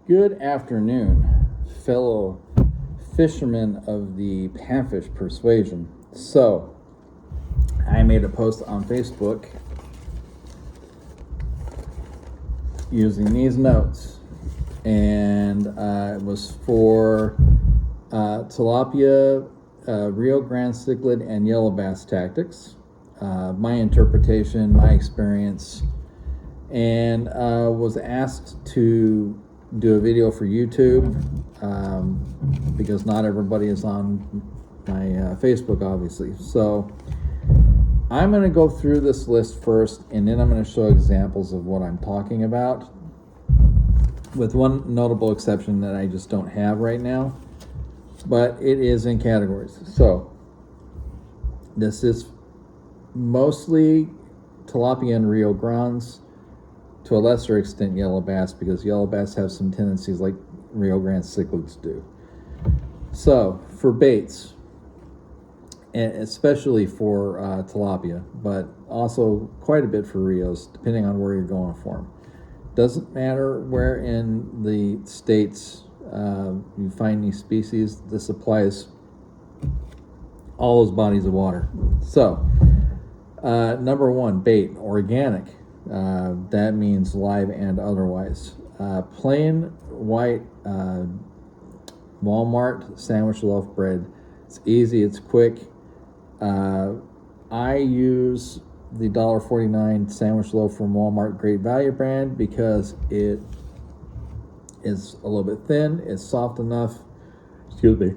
Good afternoon, fellow fishermen of the panfish persuasion. So, I made a post on Facebook using these notes, and it was for tilapia, Rio Grande cichlid, and yellow bass tactics. My interpretation, my experience, and was asked to do a video for YouTube because not everybody is on my Facebook, obviously. So I'm going to go through this list first, and then I'm going to show examples of what I'm talking about, with one notable exception that I just don't have right now, but it is in categories. So this is mostly tilapia and Rio Grandes, to a lesser extent yellow bass, because yellow bass have some tendencies like Rio Grande cichlids do. So for baits, and especially for tilapia, but also quite a bit for Rios, depending on where you're going for them. Doesn't matter where in the states you find these species, this applies all those bodies of water. So number one, bait, organic. That means live and otherwise. Plain white Walmart sandwich loaf bread. It's easy, it's quick. I use the $1.49 sandwich loaf from Walmart Great Value brand because it is a little bit thin, it's soft enough. Excuse me.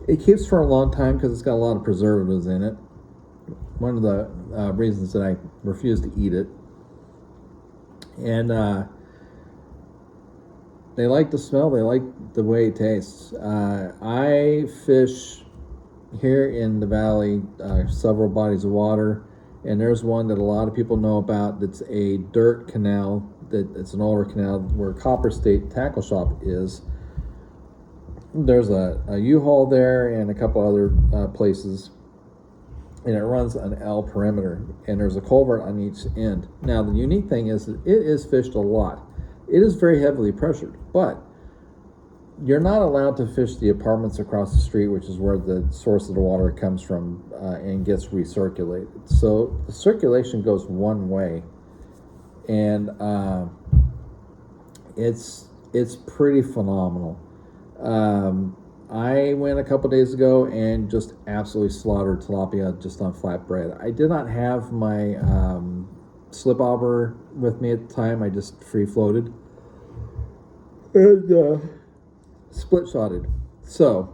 It keeps for a long time because it's got a lot of preservatives in it. One of the reasons that I refuse to eat it. And they like the smell, they like the way it tastes. I fish here in the valley several bodies of water, and there's one that a lot of people know about that's a dirt canal, it's an older canal where Copper State Tackle Shop is. There's a U-Haul there and a couple other places, and it runs an L perimeter, and there's a culvert on each end. Now the unique thing is that it is fished a lot. It is very heavily pressured, but you're not allowed to fish the apartments across the street, which is where the source of the water comes from and gets recirculated. So the circulation goes one way, and it's pretty phenomenal. I went a couple days ago and just absolutely slaughtered tilapia just on flatbread. I did not have my slip bobber with me at the time. I just free floated and split shotted. So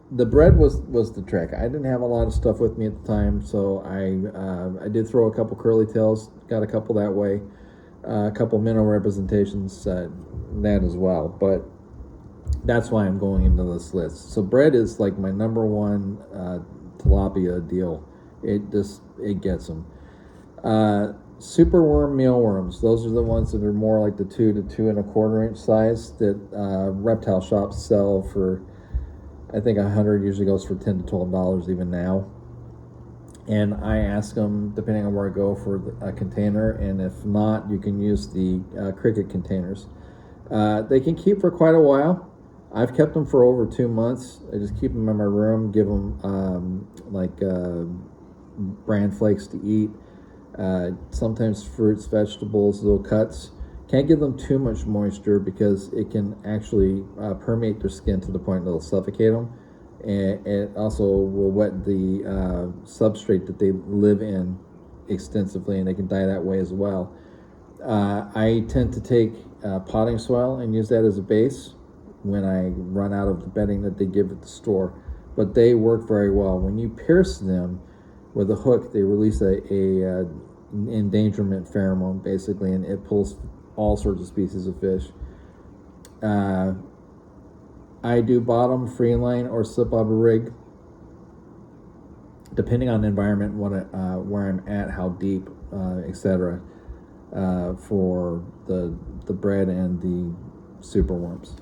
the bread was the trick. I didn't have a lot of stuff with me at the time, so I did throw a couple curly tails, got a couple that way, a couple minnow representations that as well, but that's why I'm going into this list. So bread is like my number one tilapia deal. It gets them. Superworm mealworms. Those are the ones that are more like the 2 to 2 1/4 inch size that reptile shops sell for, I think 100 usually goes for $10 to $12 even now. And I ask them, depending on where I go, for a container, and if not, you can use the cricket containers. They can keep for quite a while. I've kept them for over 2 months. I just keep them in my room, give them bran flakes to eat, sometimes fruits, vegetables, little cuts. Can't give them too much moisture because it can actually permeate their skin to the point that it'll suffocate them, and it also will wet the substrate that they live in extensively, and they can die that way as well. I tend to take potting soil and use that as a base when I run out of the bedding that they give at the store, but they work very well. When you pierce them with a hook, they release a endangerment pheromone basically, and it pulls all sorts of species of fish. I do bottom, free line, or slip bobber rig, depending on the environment, where I'm at, how deep, etc. For the bread and the superworms.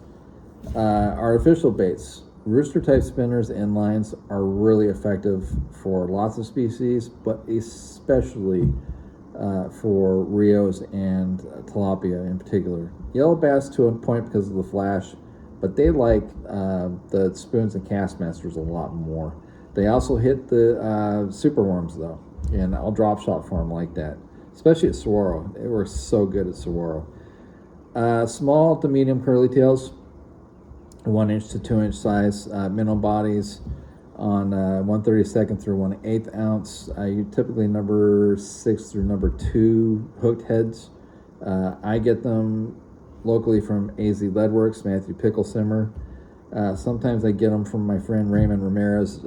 Artificial baits. Rooster type spinners and lines are really effective for lots of species, but especially for Rios and Tilapia in particular. Yellow bass to a point because of the flash, but they like the spoons and Castmasters a lot more. They also hit the super worms though, and I'll drop shot for them like that, especially at Saguaro. They were so good at Saguaro. Small to medium curly tails, 1 inch to 2 inch size, minnow bodies on 1/32 through 1/8 ounce. You typically number 6 through number 2 hooked heads. I get them locally from AZ Leadworks, Matthew Pickle Simmer. Sometimes I get them from my friend Raymond Ramirez,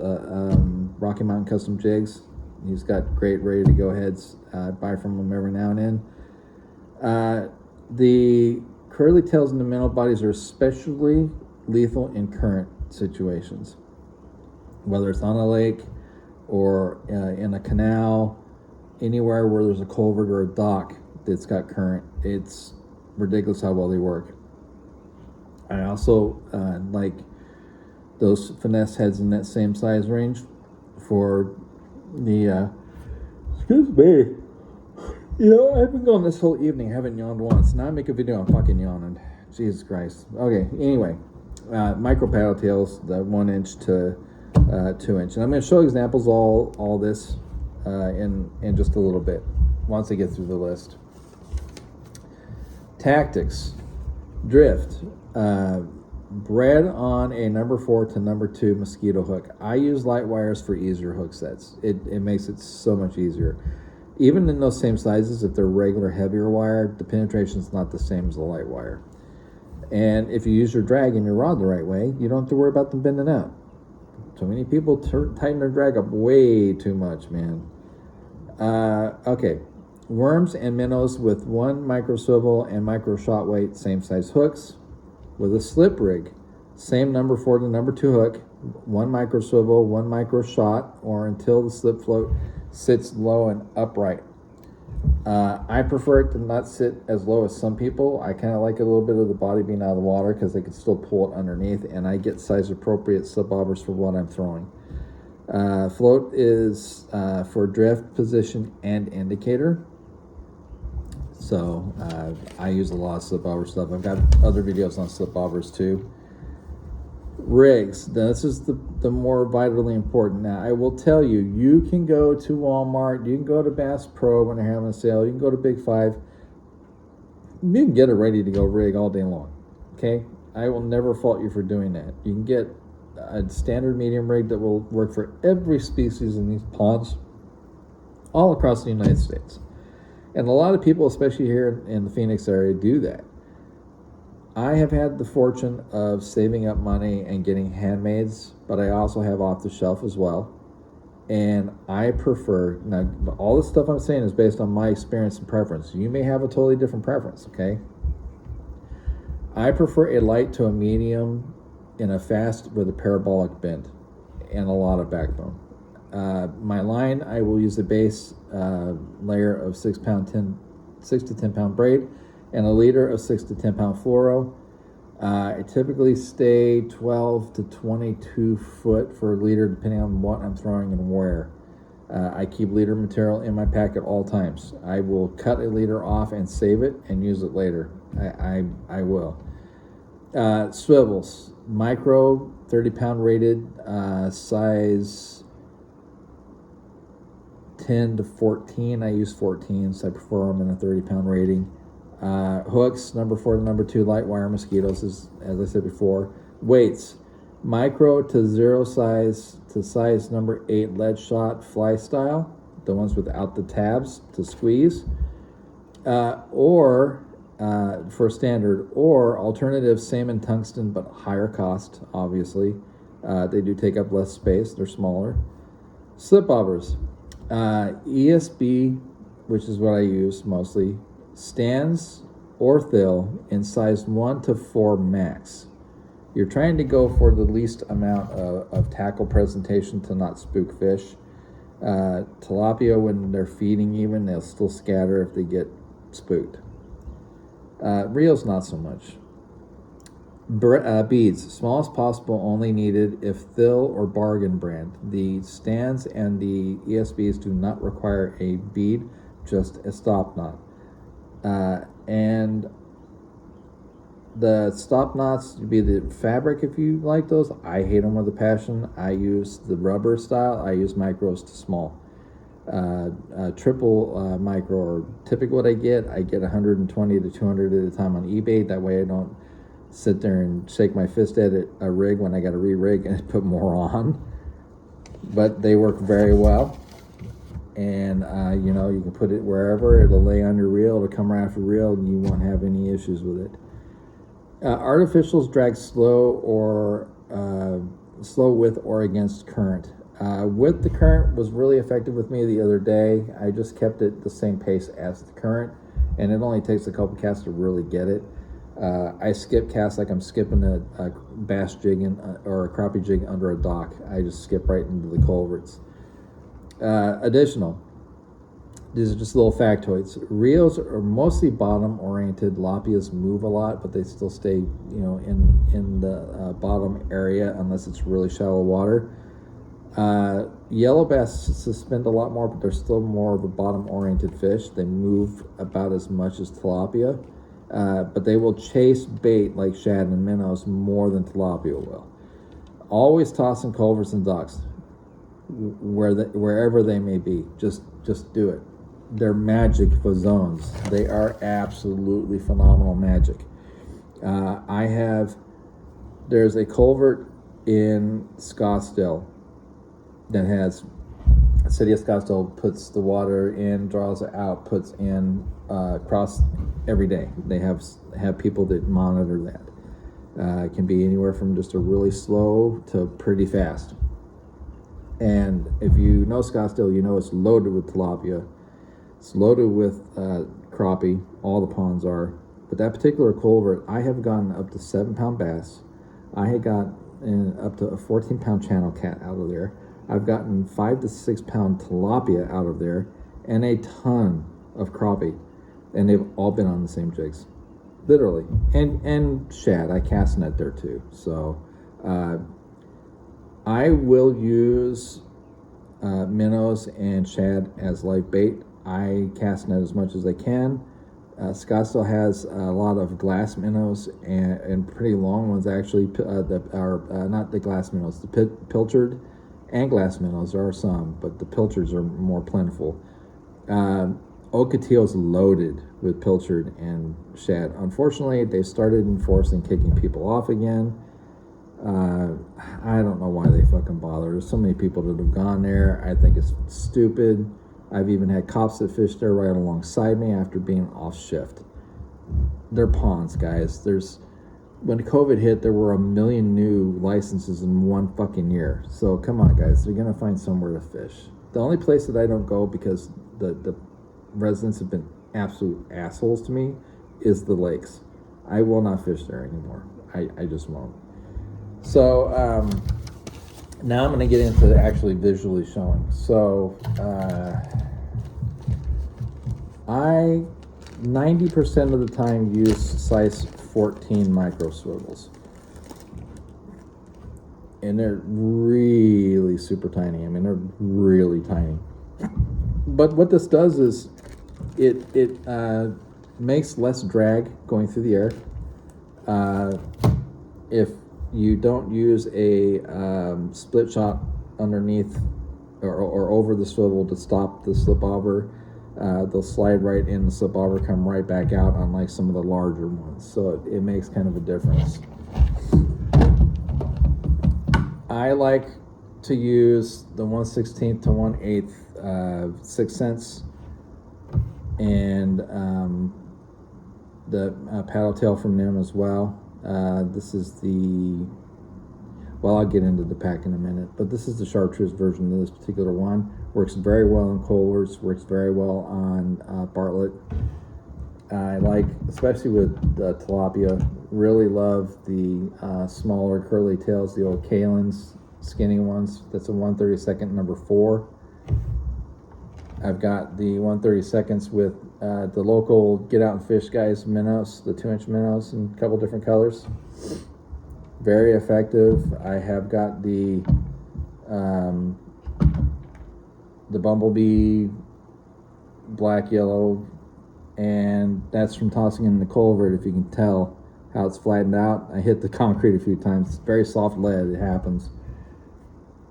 Rocky Mountain Custom Jigs. He's got great ready to go heads. I buy from him every now and then. The curly tails and the minnow bodies are especially lethal in current situations, whether it's on a lake or in a canal, anywhere where there's a culvert or a dock that's got current. It's ridiculous how well they work. I also like those finesse heads in that same size range for the excuse me. You know, I've been going this whole evening, haven't yawned once. Now I make a video, I'm fucking yawning. Jesus Christ. Okay, anyway, micro paddle tails, the 1 inch to 2 inch, and I'm going to show examples all this in just a little bit once I get through the list. Tactics, drift, bred on a number 4 to number 2 mosquito hook. I use light wires for easier hook sets. It makes it so much easier. Even in those same sizes, if they're regular heavier wire, the penetration is not the same as the light wire. And if you use your drag and your rod the right way, you don't have to worry about them bending out. So many people tighten their drag up way too much, man. Okay, worms and minnows with 1 micro swivel and micro shot weight, same size hooks. With a slip rig, same number 4 to number 2 hook, 1 micro swivel, 1 micro shot, or until the slip float sits low and upright. I prefer it to not sit as low as some people. I kind of like a little bit of the body being out of the water because they can still pull it underneath, and I get size appropriate slip bobbers for what I'm throwing. Float is for drift, position, and indicator. So I use a lot of slip bobber stuff. I've got other videos on slip bobbers too. Rigs, this is the more vitally important. Now, I will tell you, you can go to Walmart, you can go to Bass Pro when they're having a sale, you can go to Big 5, you can get a ready to go rig all day long, okay? I will never fault you for doing that. You can get a standard medium rig that will work for every species in these ponds all across the United States. And a lot of people, especially here in the Phoenix area, do that. I have had the fortune of saving up money and getting handmaids, but I also have off the shelf as well. And I prefer, now all the stuff I'm saying is based on my experience and preference. You may have a totally different preference, okay? I prefer a light to a medium in a fast with a parabolic bend and a lot of backbone. My line, I will use a base layer of 6 to 10 pound braid and a leader of 6 to 10 pound fluoro. I typically stay 12 to 22 foot for a leader depending on what I'm throwing and where. I keep leader material in my pack at all times. I will cut a leader off and save it and use it later. I will. Swivels, micro 30 pound rated, size 10 to 14. I use 14s. I prefer them in a 30 pound rating. Hooks, number 4 to number 2 light wire mosquitoes, as I said before. Weights, micro to 0 size to size number 8 lead shot fly style, the ones without the tabs to squeeze, or for standard, or alternative, same in tungsten but higher cost, obviously. They do take up less space, they're smaller. Slip bobbers, ESB, which is what I use mostly, stands or thill in size 1 to 4 max. You're trying to go for the least amount of tackle presentation to not spook fish. Tilapia, when they're feeding even, they'll still scatter if they get spooked. Reels, not so much. Beads, smallest possible, only needed if thill or bargain brand. The stands and the ESBs do not require a bead just a stop knot. And the stop knots would be the fabric if you like those. I hate them with a passion. I use the rubber style. I use micros to small. Triple micro, or typically what I get 120 to 200 at a time on eBay. That way I don't sit there and shake my fist at a rig when I got to re-rig and put more on. But they work very well. And you know, you can put it wherever. It'll lay on your reel. It'll come right off your reel, and you won't have any issues with it. Artificials drag slow with or against current. With the current was really effective with me the other day. I just kept it the same pace as the current, and it only takes a couple casts to really get it. I skip casts like I'm skipping a bass jig or a crappie jig under a dock. I just skip right into the culverts. Additional, these are just little factoids. Reels are mostly bottom oriented. Tilapias move a lot, but they still stay, you know, in the bottom area unless it's really shallow water. Yellow bass suspend a lot more, but they're still more of a bottom oriented fish. They move about as much as tilapia, but they will chase bait like shad and minnows more than tilapia will. Always toss in culverts and docks, wherever they may be. Just do it. They're magic for zones. They are absolutely phenomenal magic. There's a culvert in Scottsdale that has, the city of Scottsdale puts the water in, draws it out, puts in across every day. They have people that monitor that. It can be anywhere from just a really slow to pretty fast. And if you know Scottsdale, you know it's loaded with tilapia. It's loaded with crappie. All the ponds are. But that particular culvert, I have gotten up to 7-pound bass. I had got up to a 14-pound channel cat out of there. I've gotten 5 to 6 pound tilapia out of there, and a ton of crappie. And they've all been on the same jigs, literally. And shad. I cast net there too. So I will use minnows and shad as live bait. I cast net as much as I can. Scottsdale has a lot of glass minnows and pretty long ones actually, that are not the glass minnows, the pilchard and glass minnows. There are some, but the pilchards are more plentiful. Ocotillo's loaded with pilchard and shad. Unfortunately, they started enforcing kicking people off again. I don't know why they fucking bother. There's so many people that have gone there. I think it's stupid. I've even had cops that fish there right alongside me after being off shift. They're ponds, guys. When COVID hit, there were 1 million new licenses in one fucking year. So come on, guys. They're gonna find somewhere to fish. The only place that I don't go because the residents have been absolute assholes to me is the lakes. I will not fish there anymore. I just won't. So now I'm going to get into actually visually showing. So I 90% of the time use size 14 micro swivels, and they're really super tiny. I mean, they're really tiny. But what this does is it makes less drag going through the air. If you don't use a split shot underneath or over the swivel to stop the slip bobber, they'll slide right in the slip bobber, come right back out, unlike some of the larger ones. So it makes kind of a difference. I like to use the 1/16 to 1/8 6 cents and the paddle tail from them as well. This is I'll get into the pack in a minute, but this is the chartreuse version of this particular one. Works very well on culverts, works very well on Bartlett. I like, especially with tilapia, really love the smaller curly tails, the old Kalins, skinny ones. That's a 1/32 number 4. I've got the 1/32 with the local Get Out and Fish guys minnows, the 2-inch minnows in a couple different colors. Very effective. I have got the Bumblebee black, yellow, and that's from tossing in the culvert. If you can tell how it's flattened out, I hit the concrete a few times. It's very soft lead. It happens.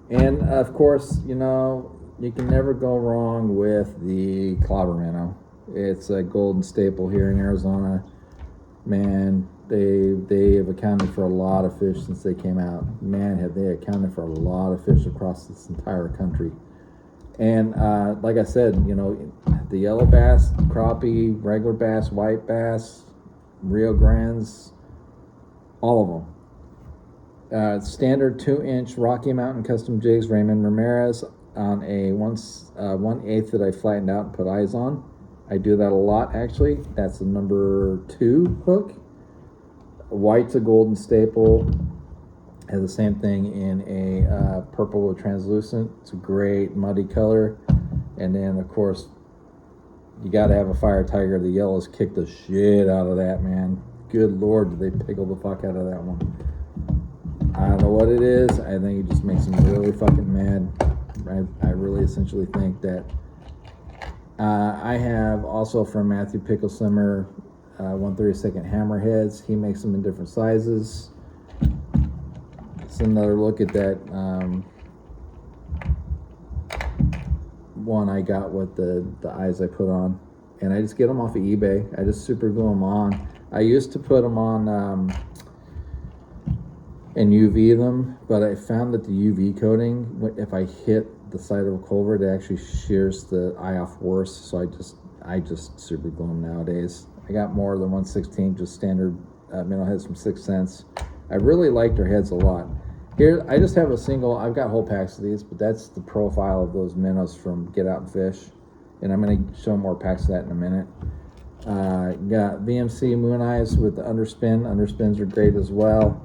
And of course, you know, you can never go wrong with the clobber minnow. It's a golden staple here in Arizona. Man, they have accounted for a lot of fish since they came out. Man, have they accounted for a lot of fish across this entire country. And like I said, you know, the yellow bass, crappie, regular bass, white bass, Rio Grandes, all of them. Standard 2-inch Rocky Mountain custom jigs, Raymond Ramirez, on a 1/8 that I flattened out and put eyes on. I do that a lot, actually. That's the number 2 hook. White's a golden staple. Has the same thing in a purple with translucent. It's a great muddy color. And then, of course, you got to have a fire tiger. The yellows kick the shit out of that, man. Good Lord, did they pickle the fuck out of that one. I don't know what it is. I think it just makes them really fucking mad. I really essentially think that I have also from Matthew Pickle Slimmer 1/32 hammerheads. He makes them in different sizes. It's another look at that one I got with the eyes I put on, and I just get them off of eBay. I just super glue them on. I used to put them on and UV them, but I found that the UV coating, if I hit the side of a culvert, it actually shears the eye off worse. So I just super glue them nowadays. I got more than 1/16, just standard minnow heads from 6 cents. I really like their heads a lot. Here, I just have a single. I've got whole packs of these, but that's the profile of those minnows from Get Out and Fish, and I'm going to show more packs of that in a minute. Got VMC Moon Eyes with the underspin. Underspins are great as well.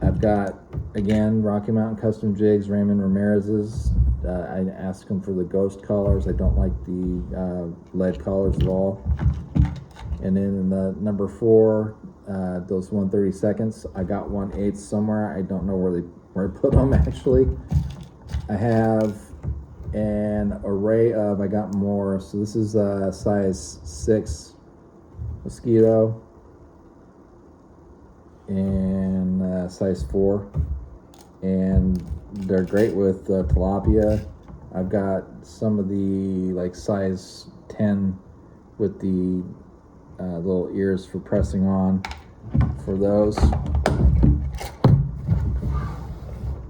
I've got, again, Rocky Mountain Custom Jigs, Raymond Ramirez's. I asked him for the ghost collars. I don't like the lead collars at all. And then in the number 4, those 1/32, I got 1/8 somewhere. I don't know where I put them actually. I have an array of, I got more. So this is a size 6 mosquito and size 4, and they're great with tilapia. I've got some of the like size 10 with the little ears for pressing on for those.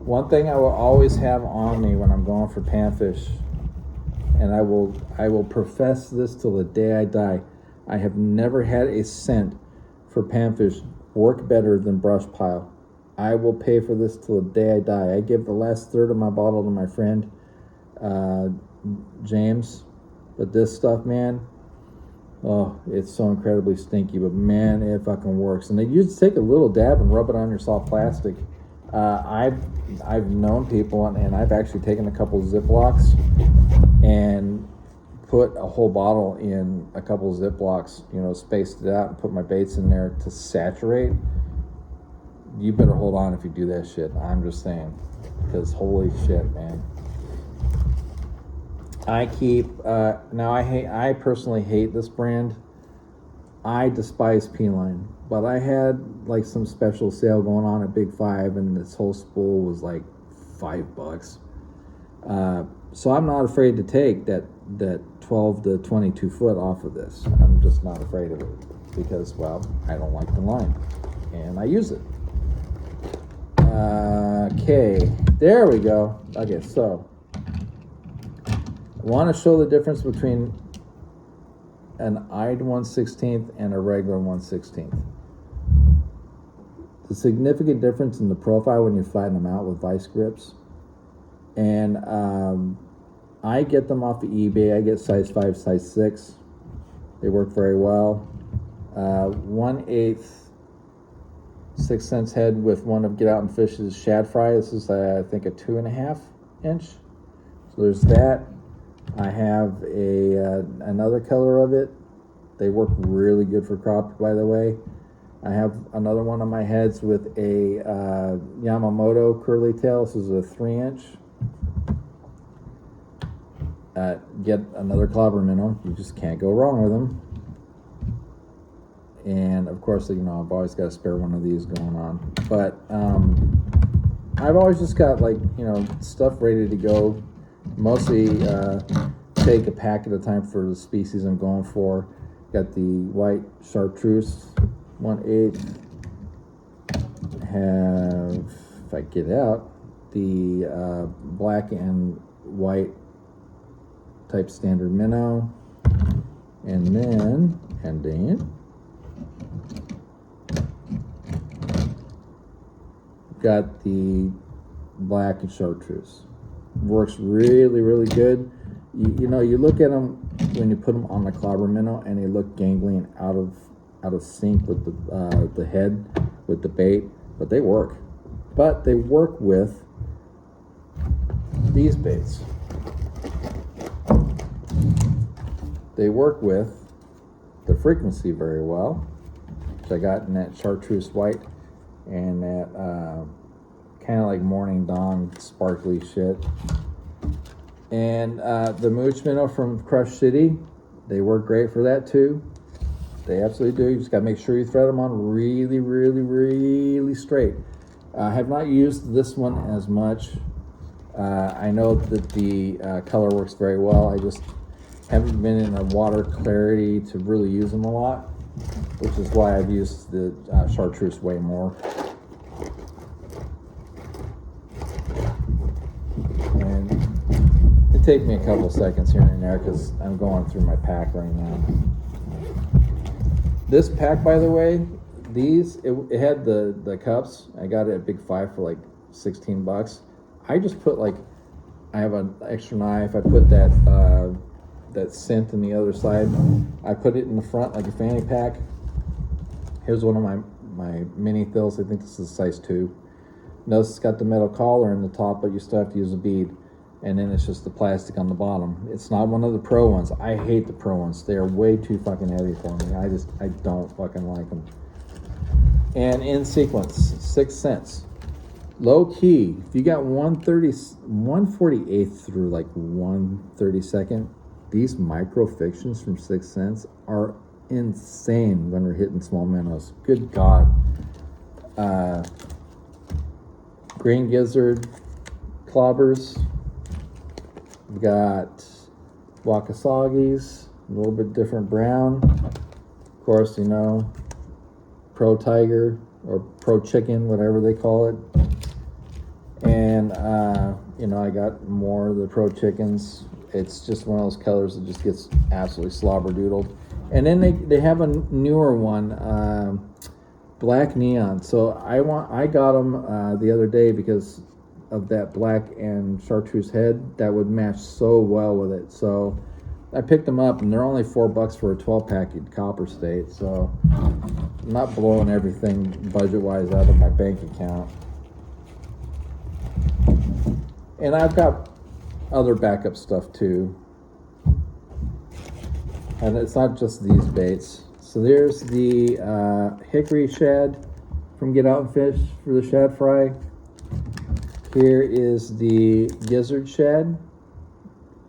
One thing I will always have on me when I'm going for panfish, and I will profess this till the day I die, I have never had a scent for panfish work better than brush pile. I will pay for this till the day I die. I give the last third of my bottle to my friend James, but this stuff, man, oh, it's so incredibly stinky, but man, it fucking works. And you just take a little dab and rub it on your soft plastic. I've known people, and I've actually taken a couple of Ziplocs and put a whole bottle in a couple of Ziplocs, you know, spaced it out and put my baits in there to saturate. You better hold on if you do that shit. I'm just saying, because holy shit, man. I keep now I personally hate this brand. I despise P-Line, but I had like some special sale going on at Big 5, and this whole spool was like $5. So I'm not afraid to take that 12 to 22 foot off of this. I'm just not afraid of it because, well, I don't like the line and I use it. Okay, there we go. Okay, so I want to show the difference between an eyed 1/16 and a regular 1/16. The significant difference in the profile when you flatten them out with vice grips. And I get them off of eBay. I get size 5, size 6. They work very well. 1/8 6 cents head with one of Get Out and Fish's shad fry. This is I think a 2.5 inch. So there's that. I have another color of it. They work really good for crappie, by the way. I have another one of my heads with a Yamamoto curly tail. This is a 3 inch. Get another clobber minnow. You just can't go wrong with them. And of course, you know, I've always got a spare one of these going on. But I've always just got, like, you know, stuff ready to go. Mostly take a pack at a time for the species I'm going for. Got the white chartreuse 1/8. Have, if I get out, the black and white type standard minnow, and then got the black and chartreuse. Works really good. You know, you look at them when you put them on the clobber minnow, and they look gangly and out of sync with the head, with the bait, but they work. But they work with these baits. They work with the frequency very well, which I got in that chartreuse white and that kind of like morning dawn sparkly shit. And the mooch minnow from Crush City, they work great for that too. They absolutely do. You just gotta make sure you thread them on really straight. I have not used this one as much. I know that the color works very well. I just haven't been in a water clarity to really use them a lot, which is why I've used the chartreuse way more. And it takes me a couple seconds here and there because I'm going through my pack right now. This pack, by the way, it had the cups. I got it at Big Five for like $16. I just put, like, I have an extra knife. I put that scent in the other side. I put it in the front like a fanny pack. Here's one of my mini thills. I think this is size 2. Notice it's got the metal collar in the top, but you still have to use a bead. And then it's just the plastic on the bottom. It's not one of the pro ones. I hate the pro ones. They are way too fucking heavy for me. I don't fucking like them. And in sequence, 6 cents. Low key, if you got 1/48 through like 1/32, these microfictions from 6 cents are insane when we're hitting small minnows. Good God. Green gizzard clobbers. We've got wakasagis, a little bit different brown. Of course, you know, pro tiger or pro chicken, whatever they call it. And, you know, I got more of the pro chickens. It's just one of those colors that just gets absolutely slobber-doodled. And then they have a newer one, black neon. So I got them the other day because of that black and chartreuse head. That would match so well with it. So I picked them up, and they're only $4 for a 12-pack at Copper State. So I'm not blowing everything budget-wise out of my bank account. And I've got other backup stuff too. And it's not just these baits. So there's the hickory shad from Get Out and Fish for the shad fry. Here is the gizzard shad.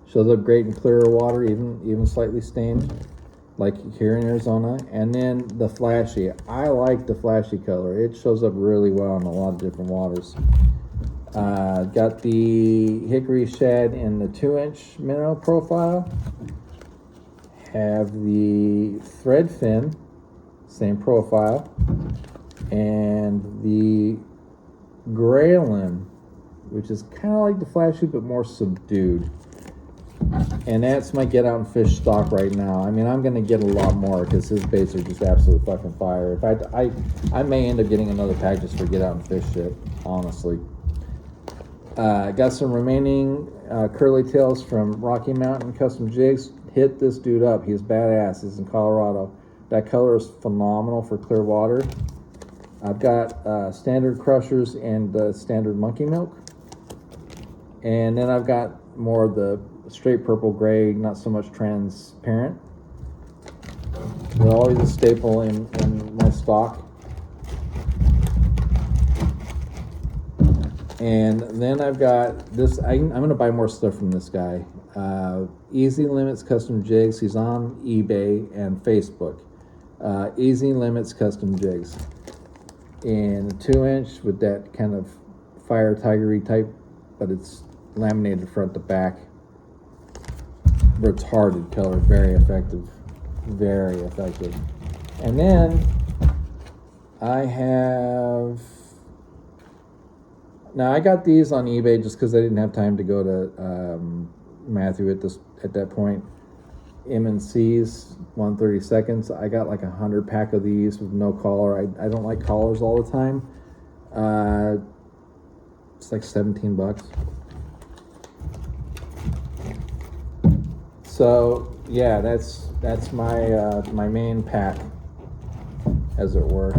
Shows up great in clearer water, even slightly stained, like here in Arizona. And then the flashy. I like the flashy color. It shows up really well in a lot of different waters. Got the hickory shad in the 2-inch minnow profile. Have the thread fin, same profile. And the grayling, which is kind of like the flashy but more subdued. And that's my Get Out and Fish stock right now. I mean, I'm going to get a lot more because his baits are just absolute fucking fire. In fact, I may end up getting another pack just for Get Out and Fish shit, honestly. Got some remaining curly tails from Rocky Mountain Custom Jigs. Hit this dude up. He's badass. He's in Colorado. That color is phenomenal for clear water. I've got standard crushers and standard monkey milk. And then I've got more of the straight purple gray, not so much transparent. They're always a staple in my stock. And then I've got this. I'm going to buy more stuff from this guy. Easy Limits Custom Jigs. He's on eBay and Facebook. Easy Limits Custom Jigs. In 2-inch with that kind of fire tigery type, but it's laminated front to back. Retarded color, very effective. Very effective. And then I have, now I got these on eBay just because I didn't have time to go to Matthew at that point. M&C's 1/32. I got like 100 pack of these with no collar. I don't like collars all the time. It's like $17. So yeah, that's my main pack, as it were.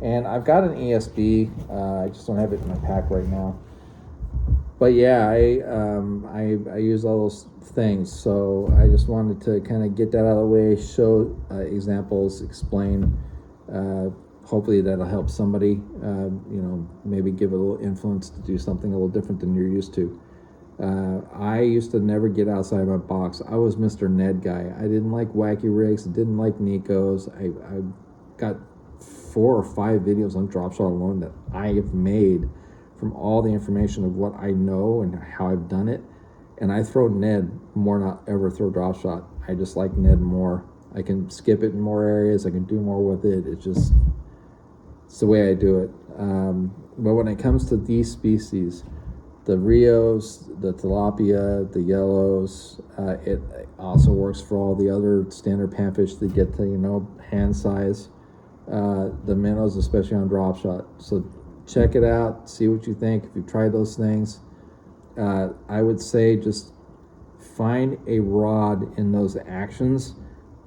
And I've got an ESB. I just don't have it in my pack right now. But yeah, I use all those things. So I just wanted to kind of get that out of the way, show examples, explain. Hopefully that'll help somebody. Maybe give a little influence to do something a little different than you're used to. I used to never get outside my box. I was Mr. Ned guy. I didn't like wacky rigs. I didn't like Nikos. I got 4 or 5 videos on drop shot alone that I have made from all the information of what I know and how I've done it. And I throw Ned more, not ever throw drop shot. I just like Ned more. I can skip it in more areas. I can do more with it. It's the way I do it. But when it comes to these species, the Rios, the Tilapia, the yellows, it also works for all the other standard panfish that get to, hand size. The minnows, especially on drop shot. So check it out, see what you think. If you've tried those things, I would say just find a rod in those actions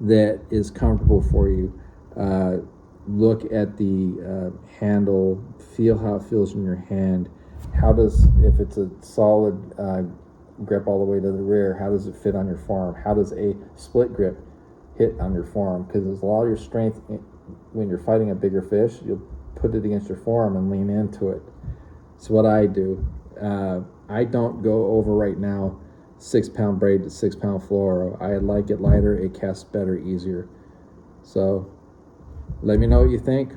that is comfortable for you. Look at the handle, feel how it feels in your hand. If it's a solid grip all the way to the rear, how does it fit on your forearm? How does a split grip hit on your forearm? Because there's a lot of your strength when you're fighting a bigger fish. You'll put it against your forearm and lean into it. It's what I do. I don't go over right now 6-pound braid to 6-pound fluoro. I like it lighter. It casts better, easier. So let me know what you think.